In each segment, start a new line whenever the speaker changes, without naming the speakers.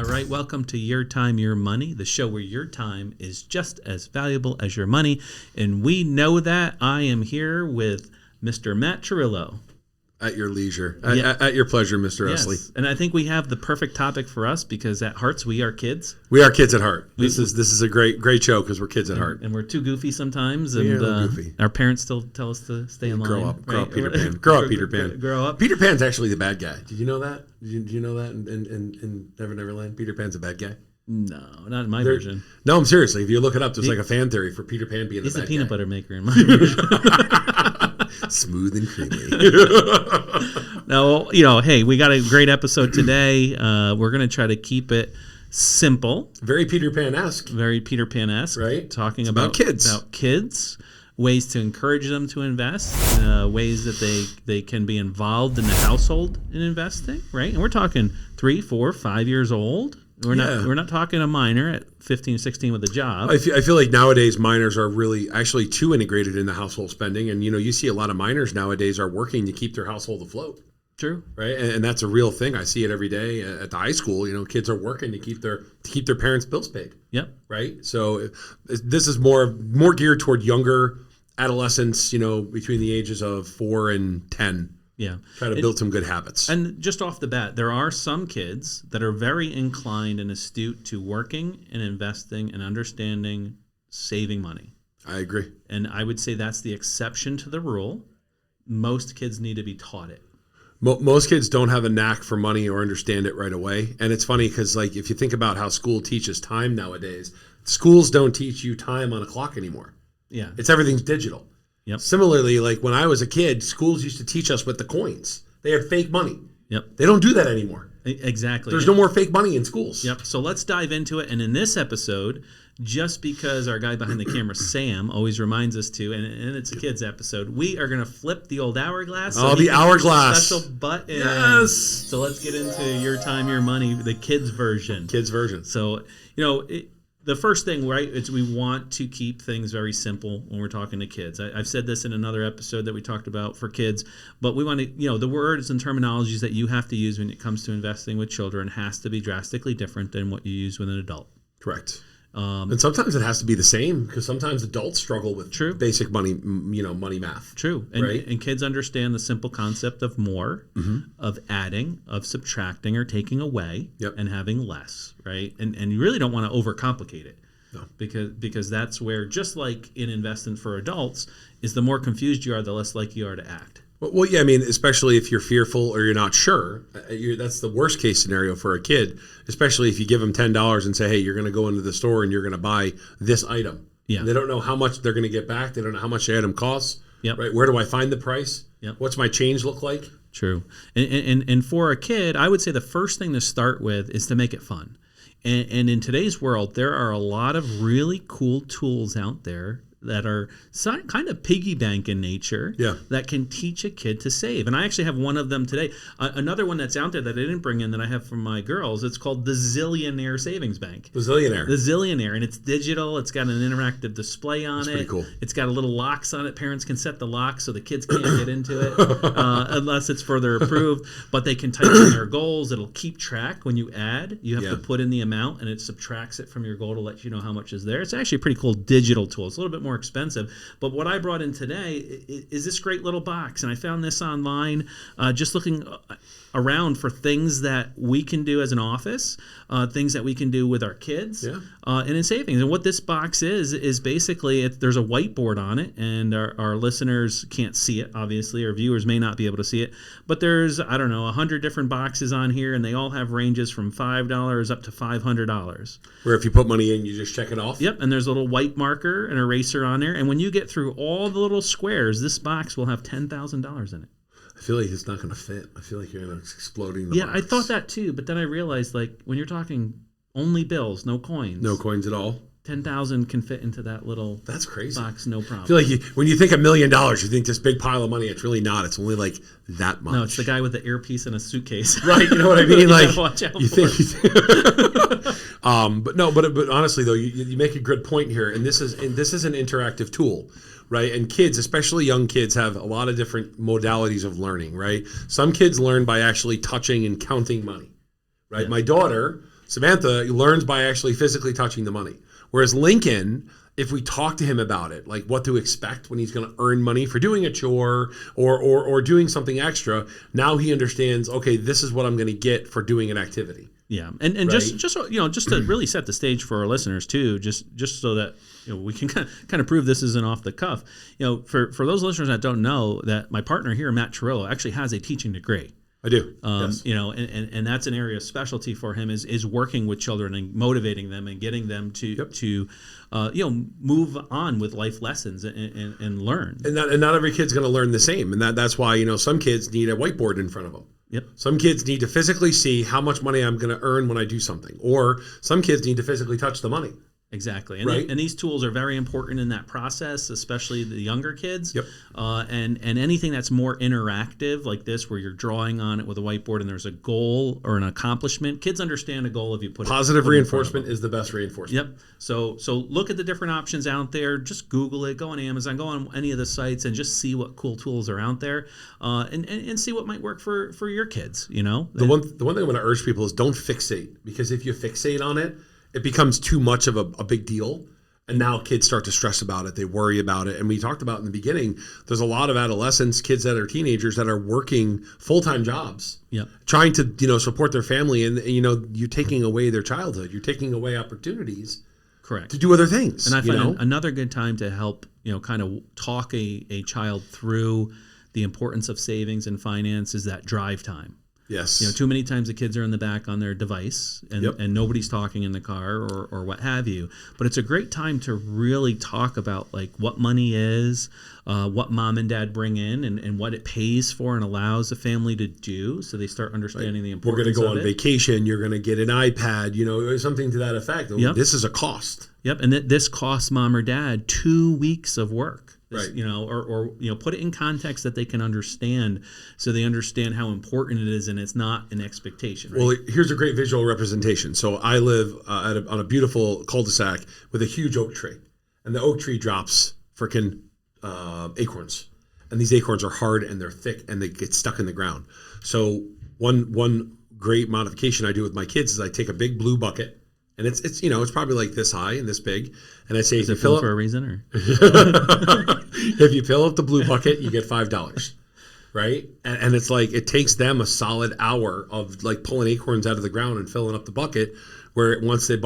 right, welcome to Your Time, Your Money, the show where your time is just as valuable as your money. And we know that. I am here with Mr. Matt Chirillo.
At your leisure. At your pleasure, Mr.
Yes.
Esley.
And I think we have the perfect topic for us because at Hearts, we are kids.
We are kids at heart. This is a great show because we're kids at heart.
And we're too goofy sometimes.
We are
And
a little goofy.
Our parents still tell us to stay in line.
Grow up,
right?
Peter Pan. Grow up, Peter Pan.
Grow up.
Peter Pan's actually the bad guy. Did you know that? Did you know that in Never Never Land? Peter Pan's a bad guy?
No, not in my version.
No, I'm seriously. If you look it up, there's like a fan theory for Peter Pan being the bad guy.
He's a peanut butter maker in my version.
Smooth and creamy.
No, hey, we got a great episode today. We're going to try to keep it simple.
Very Peter Pan-esque.
Very Peter Pan-esque.
Right.
Talking
about kids.
About kids, ways to encourage them to invest, ways that they can be involved in the household in investing, right? And we're talking 3, 4, 5 years old. We're not talking a minor at 15, 16 with a job.
I feel like nowadays minors are really actually too integrated in the household spending. And, you see a lot of minors nowadays are working to keep their household afloat.
True.
Right. And that's a real thing. I see it every day at the high school. Kids are working to keep their parents' bills paid.
Yep.
Right. So this is more geared toward younger adolescents, between the ages of 4 and 10.
Yeah.
Try to build some good habits.
And just off the bat, there are some kids that are very inclined and astute to working and investing and understanding saving money.
I agree.
And I would say that's the exception to the rule. Most kids need to be taught it.
Most kids don't have a knack for money or understand it right away. And it's funny because, if you think about how school teaches time nowadays, schools don't teach you time on a clock anymore.
Yeah.
Everything's digital.
Yep.
Similarly, when I was a kid, schools used to teach us with the coins. They had fake money.
Yep.
They don't do that anymore.
Exactly.
There's no more fake money in schools.
Yep. So let's dive into it. And in this episode, just because our guy behind the camera, Sam, always reminds us to, and it's a kids episode, we are going to flip the old hourglass.
So the hourglass.
Special button.
Yes.
So let's get into Your Time, Your Money, the kids version.
Kids version.
So, the first thing, right, is we want to keep things very simple when we're talking to kids. I've said this in another episode that we talked about for kids, but we want to, the words and terminologies that you have to use when it comes to investing with children has to be drastically different than what you use with an adult.
Correct. And sometimes it has to be the same because sometimes adults struggle with basic money, money math.
True. And kids understand the simple concept of more, of adding, of subtracting or taking away, and having less, right? And you really don't want to overcomplicate it. No. Because that's where, just like in investing for adults, is the more confused you are, the less likely you are to act.
Well, yeah, especially if you're fearful or you're not sure, that's the worst case scenario for a kid, especially if you give them $10 and say, hey, you're going to go into the store and you're going to buy this item. Yeah. And they don't know how much they're going to get back. They don't know how much the item costs. Yep. Right? Where do I find the price? Yep. What's my change look like?
True. And for a kid, I would say the first thing to start with is to make it fun. And in today's world, there are a lot of really cool tools out there that are kind of piggy bank in nature that can teach a kid to save. And I actually have one of them today. Another one that's out there that I didn't bring in that I have from my girls, it's called the Zillionaire Savings Bank.
The
Zillionaire. And it's digital. It's got an interactive display on it.
Pretty cool.
It's got a little locks on it. Parents can set the locks so the kids can't get into it unless it's further approved. But they can type in their goals. It'll keep track when you add. You have to put in the amount and it subtracts it from your goal to let you know how much is there. It's actually a pretty cool digital tool. It's a little bit more expensive, but what I brought in today is this great little box, and I found this online just looking around for things that we can do as an office, things that we can do with our kids, and in savings. And what this box is basically there's a whiteboard on it, and our listeners can't see it, obviously, our viewers may not be able to see it, but there's 100 different boxes on here, and they all have ranges from $5 up to $500.
Where if you put money in, you just check it off.
Yep, and there's a little white marker and eraser on there, and when you get through all the little squares, this box will have $10,000 in it.
I feel like it's not going to fit. I feel like you're going to exploding the box.
I thought that too, but then I realized when you're talking only bills, no coins.
No coins at all.
10,000 can fit into that little
That's crazy.
box, no problem.
I feel like when you think $1 million, you think this big pile of money. It's really not. It's only like that much.
No, it's the guy with the earpiece and a suitcase.
Right, you know what I mean? Like
watch out
you think. But honestly though, you make a good point here, and this is an interactive tool. Right. And kids, especially young kids, have a lot of different modalities of learning. Right. Some kids learn by actually touching and counting money. Right. Yeah. My daughter Samantha learns by actually physically touching the money. Whereas Lincoln, if we talk to him about it, like what to expect when he's going to earn money for doing a chore or doing something extra, now he understands, okay, this is what I'm going to get for doing an activity.
Yeah, and right? just to really set the stage for our listeners too, just so that we can kind of prove this isn't off the cuff. For those listeners that don't know, that my partner here, Matt Chirillo, actually has a teaching degree.
I do.
Yes. And that's an area of specialty for him is working with children and motivating them and getting them to move on with life lessons and learn.
And not every kid's going to learn the same, and that's why some kids need a whiteboard in front of them.
Yep.
Some kids need to physically see how much money I'm going to earn when I do something, or some kids need to physically touch the money.
Exactly. And,
right?
And these tools are very important in that process, especially the younger kids.
Yep.
And anything that's more interactive like this, where you're drawing on it with a whiteboard and there's a goal or an accomplishment. Kids understand a goal if you put
positive reinforcement is the best reinforcement.
Yep. So look at the different options out there. Just Google it. Go on Amazon. Go on any of the sites and just see what cool tools are out there, and see what might work for your kids. The
one thing I'm going to urge people is don't fixate, because if you fixate on it, it becomes too much of a big deal. And now kids start to stress about it. They worry about it. And we talked about in the beginning, there's a lot of adolescents, kids that are teenagers that are working full-time jobs, trying to, support their family. And, you're taking away their childhood. You're taking away opportunities.
Correct.
To do other things.
And I find another good time to help, kind of talk a child through the importance of savings and finance is that drive time.
Yes.
Too many times the kids are in the back on their device and nobody's talking in the car or what have you. But it's a great time to really talk about like what money is, what mom and dad bring in and what it pays for and allows the family to do. So they start understanding the importance of it.
We're going to go on vacation. You're going to get an iPad, something to that effect.
Yep.
This is a cost.
Yep. And this costs mom or dad 2 weeks of work.
Right.
Or put it in context that they can understand, so they understand how important it is, and it's not an expectation. Right?
Well, here's a great visual representation. So I live on a beautiful cul-de-sac with a huge oak tree, and the oak tree drops freaking acorns, and these acorns are hard and they're thick and they get stuck in the ground. So one great modification I do with my kids is I take a big blue bucket. And it's probably like this high and this big, and I say,
is it full for a reason, or
if you fill up the blue bucket, you get $5, right? And it's like it takes them a solid hour of like pulling acorns out of the ground and filling up the bucket. Where once they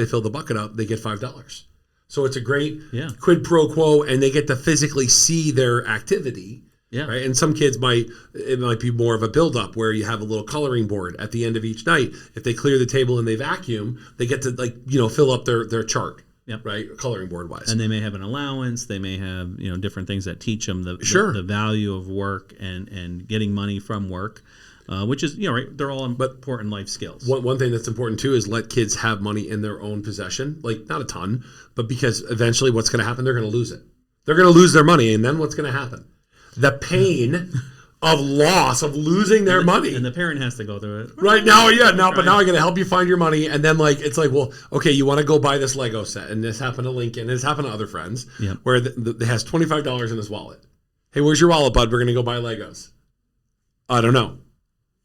fill the bucket up, they get $5. So it's a great quid pro quo, and they get to physically see their activity.
Yeah.
Right. And some kids might be more of a build-up where you have a little coloring board at the end of each night. If they clear the table and they vacuum, they get to fill up their chart.
Yep.
Right. Coloring board wise.
And they may have an allowance. They may have different things that teach them the value of work and getting money from work, which is right. They're all important life skills.
One thing that's important too is let kids have money in their own possession. Like not a ton, but because eventually what's going to happen? They're going to lose it. They're going to lose their money, and then what's going to happen? The pain of loss, of losing their money.
And the parent has to go through it.
Right now, but now I'm going to help you find your money. And then it's like, well, okay, you want to go buy this Lego set. And this happened to Lincoln. And this happened to other friends where it has $25 in his wallet. Hey, where's your wallet, bud? We're going to go buy Legos. I don't know.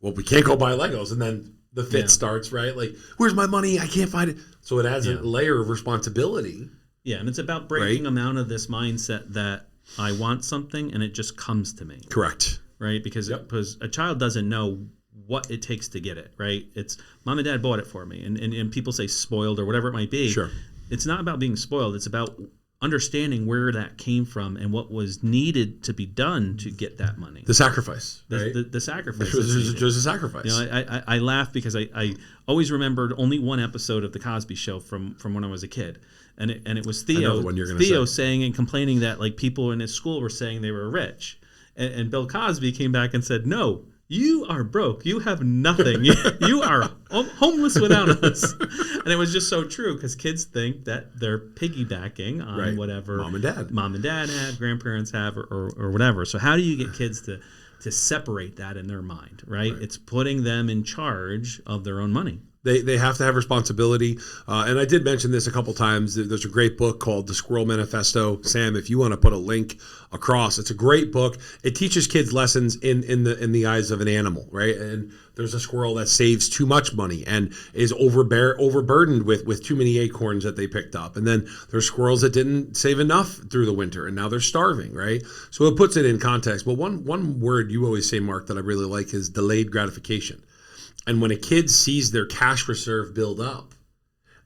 Well, we can't go buy Legos. And then the fit starts, right? Like, where's my money? I can't find it. So it adds a layer of responsibility.
Yeah, and it's about breaking them out of this mindset that I want something and it just comes to me.
Correct.
Right? Because a child doesn't know what it takes to get it, right? It's mom and dad bought it for me. And people say spoiled or whatever it might be.
Sure.
It's not about being spoiled. It's about understanding where that came from and what was needed to be done to get that money.
The sacrifice.
The sacrifice.
There's a sacrifice.
I laugh because I always remembered only one episode of The Cosby Show from when I was a kid. And it was Theo saying and complaining that like people in his school were saying they were rich. And Bill Cosby came back and said, no, you are broke. You have nothing. You are homeless without us. And it was just so true because kids think that they're piggybacking on whatever mom and dad have, grandparents have, or whatever. So how do you get kids to separate that in their mind, right? It's putting them in charge of their own money.
They have to have responsibility. And I did mention this a couple times. There's a great book called The Squirrel Manifesto. Sam, if you want to put a link across, it's a great book. It teaches kids lessons in the eyes of an animal, right? And there's a squirrel that saves too much money and is overburdened with too many acorns that they picked up. And then there's squirrels that didn't save enough through the winter and now they're starving, right? So it puts it in context. But one word you always say, Mark, that I really like is delayed gratification. And when a kid sees their cash reserve build up,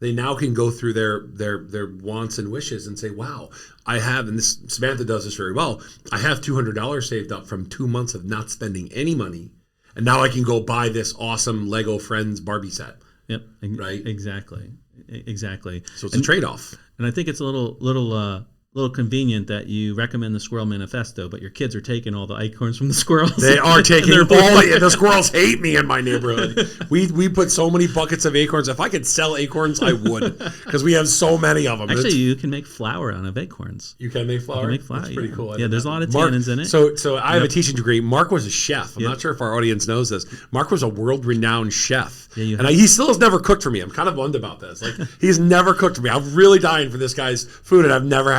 they now can go through their wants and wishes and say, wow, I have, and this Samantha does this very well, I have $200 saved up from 2 months of not spending any money. And now I can go buy this awesome Lego Friends Barbie set.
Yep.
Right?
Exactly.
So it's a trade-off.
And I think it's a little convenient that you recommend the Squirrel Manifesto, but your kids are taking all the acorns from the squirrels.
They are taking all the squirrels hate me in my neighborhood. We put so many buckets of acorns. If I could sell acorns, I would, because we have so many of them.
Actually, you can make flour out of acorns.
You can make flour?
That's
pretty cool.
Yeah, there's a lot of tannins in it.
So I have a teaching degree. Mark was a chef. I'm not sure if our audience knows this. Mark was a world-renowned chef.
Yeah,
he still has never cooked for me. I'm kind of bummed about this. Like, he's never cooked for me. I'm really dying for this guy's food, and I've never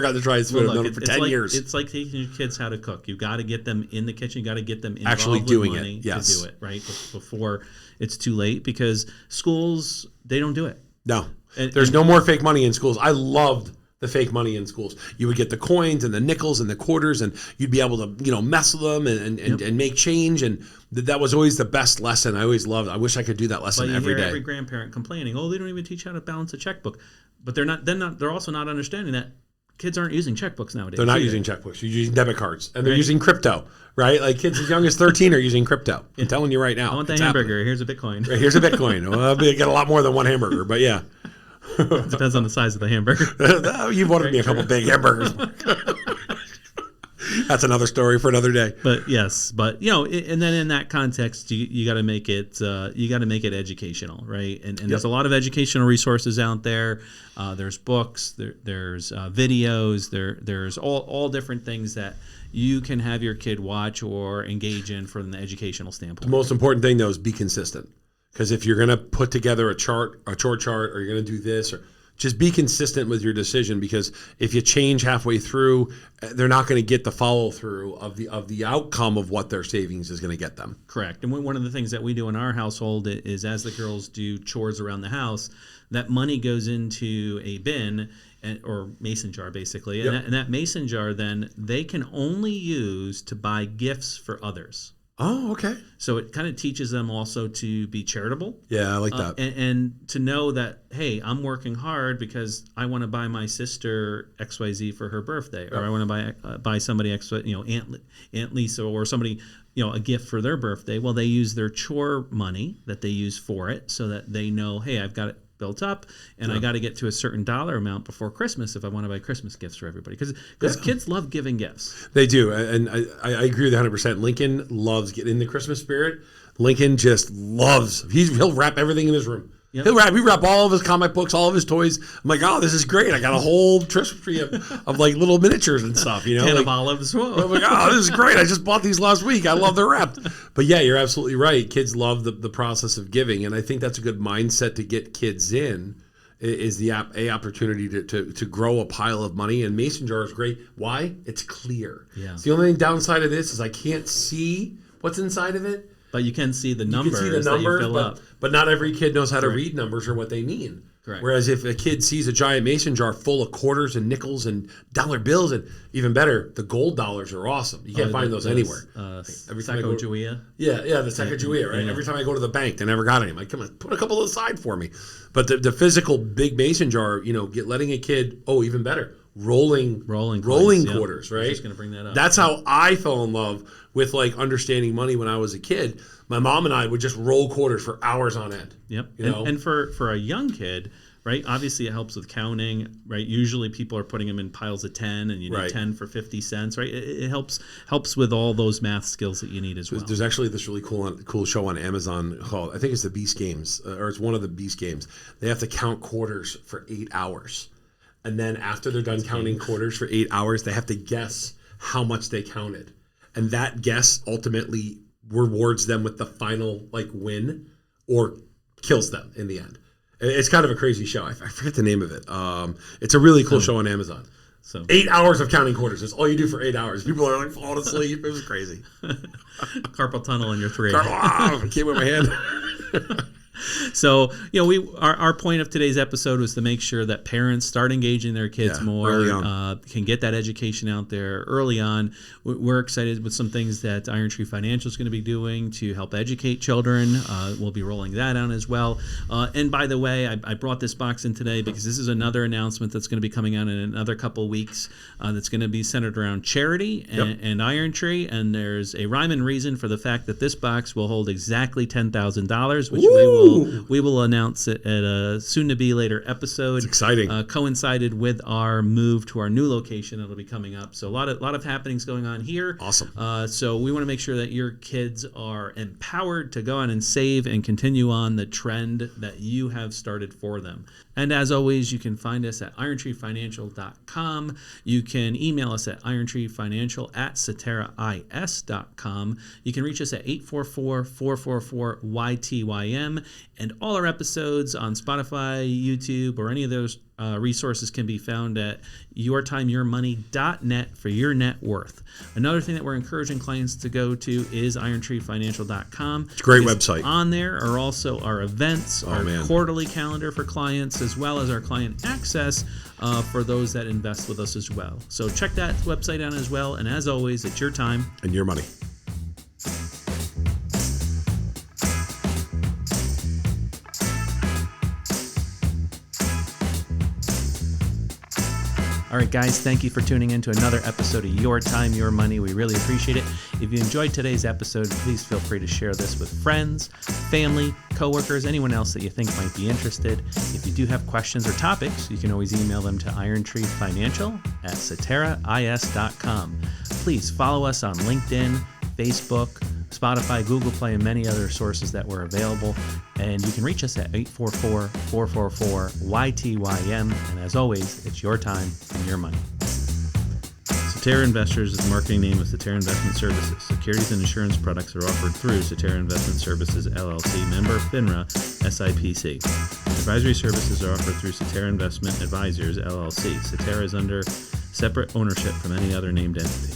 got to try his food. I've known him for 10 years.
It's like teaching your kids how to cook. You got to get them in the kitchen. You got to get them involved
actually doing
with money
it. Yes.
To do it right before it's too late, because schools, they don't do it.
No, there's no more fake money in schools. I loved the fake money in schools. You would get the coins and the nickels and the quarters, and you'd be able to mess with them and make change. And that was always the best lesson. I always loved. I wish I could do that lesson every day.
Every grandparent complaining, oh, they don't even teach how to balance a checkbook, but they're also not understanding that kids aren't using checkbooks nowadays.
They're not using checkbooks. You're using debit cards, and they're using crypto, right? Like kids as young as 13 are using crypto. I'm telling you right now.
I want the hamburger. Here's a Bitcoin.
Right, here's a Bitcoin. Well, I'll get a lot more than one hamburger, but yeah.
Depends on the size of the hamburger.
You wanted me a couple big hamburgers. That's another story for another day.
But yes, and then in that context, you got to make it educational, right? And there's a lot of educational resources out there. There's books, there's videos, there's all different things that you can have your kid watch or engage in from the educational standpoint.
The most important thing though is be consistent. Because if you're going to put together a chart, or you're going to do this, or just be consistent with your decision. Because if you change halfway through, they're not going to get the follow through of the outcome of what their savings is going to get them.
Correct. And one of the things that we do in our household is, as the girls do chores around the house, that money goes into a bin or mason jar, basically.
Yep.
And that mason jar, then they can only use to buy gifts for others.
Oh, okay.
So it kind of teaches them also to be charitable.
Yeah, I like that.
And to know that, hey, I'm working hard because I want to buy my sister XYZ for her birthday, or I want to buy somebody Aunt Lisa or somebody, a gift for their birthday. Well, they use their chore money that they use for it, so that they know, hey, I've got it built up, and I got to get to a certain dollar amount before Christmas if I want to buy Christmas gifts for everybody. Because kids love giving gifts.
They do, and I agree with 100%. Lincoln loves getting in the Christmas spirit. Lincoln just loves. He'll wrap everything in his room. Yep. He wrap all of his comic books, all of his toys. I'm like, oh, this is great. I got a whole Christmas tree of like little miniatures and stuff.
Can of olives. Whoa.
I'm like, oh, this is great. I just bought these last week. I love their wrapped. But yeah, you're absolutely right. Kids love the process of giving, and I think that's a good mindset to get kids in. Is the opportunity to grow a pile of money, and mason jar is great. Why? It's clear.
Yeah.
It's the only downside of this is I can't see what's inside of it.
But you can see the numbers, that you fill up.
But not every kid knows how to read numbers or what they mean.
Correct.
Whereas if a kid sees a giant mason jar full of quarters and nickels and dollar bills, and even better, the gold dollars are awesome. You can't find those anywhere.
Sacagawea.
Yeah, the Sacagawea, right? Yeah. Every time I go to the bank, they never got any. I'm like, come on, put a couple aside for me. But the physical big mason jar, letting a kid, even better, rolling quarters, right?
I was just going to bring that up.
That's how I fell in love with understanding money when I was a kid. My mom and I would just roll quarters for hours on end.
Yep. And for a young kid, right? Obviously, it helps with counting, right? Usually, people are putting them in piles of 10, and you need 10 for 50 cents, right? It helps with all those math skills that you need as well.
There's actually this really cool show on Amazon called, I think it's the Beast Games, or it's one of the Beast Games. They have to count quarters for 8 hours. And then after they're done counting quarters for 8 hours, they have to guess how much they counted. And that guess ultimately rewards them with the final win or kills them in the end. It's kind of a crazy show. I forget the name of it. It's a really cool show on Amazon. So 8 hours of counting quarters. That's all you do for 8 hours. People are like falling asleep. It was crazy.
Carpal tunnel in your 3.
I can't move my hand.
So, our point of today's episode was to make sure that parents start engaging their kids more, can get that education out there early on. We're excited with some things that Iron Tree Financial is going to be doing to help educate children. We'll be rolling that out as well. And by the way, I brought this box in today because this is another announcement that's going to be coming out in another couple weeks that's going to be centered around charity and Iron Tree. And there's a rhyme and reason for the fact that this box will hold exactly $10,000, which we will announce it at a soon-to-be later episode.
It's exciting.
Coincided with our move to our new location that'll be coming up. So a lot of happenings going on here.
Awesome.
So we want to make sure that your kids are empowered to go on and save and continue on the trend that you have started for them. And as always, you can find us at irontreefinancial.com. You can email us at irontreefinancial@ceterais.com. You can reach us at 844-444-YTYM. And all our episodes on Spotify, YouTube, or any of those resources can be found at yourtimeyourmoney.net for your net worth. Another thing that we're encouraging clients to go to is irontreefinancial.com.
It's a great website.
On there are also our events, our quarterly calendar for clients, as well as our client access for those that invest with us as well. So check that website out as well. And as always, it's your time
and your money.
All right, guys, thank you for tuning in to another episode of Your Time, Your Money. We really appreciate it. If you enjoyed today's episode, please feel free to share this with friends, family, coworkers, anyone else that you think might be interested. If you do have questions or topics, you can always email them to irontreefinancial@ceterais.com. Please follow us on LinkedIn, Facebook, Spotify, Google Play, and many other sources that were available. And you can reach us at 844-444-YTYM. And as always, it's your time and your money. Cetera Investors is the marketing name of Cetera Investment Services. Securities and insurance products are offered through Cetera Investment Services, LLC, member FINRA, SIPC. Advisory services are offered through Cetera Investment Advisors, LLC. Cetera is under separate ownership from any other named entity.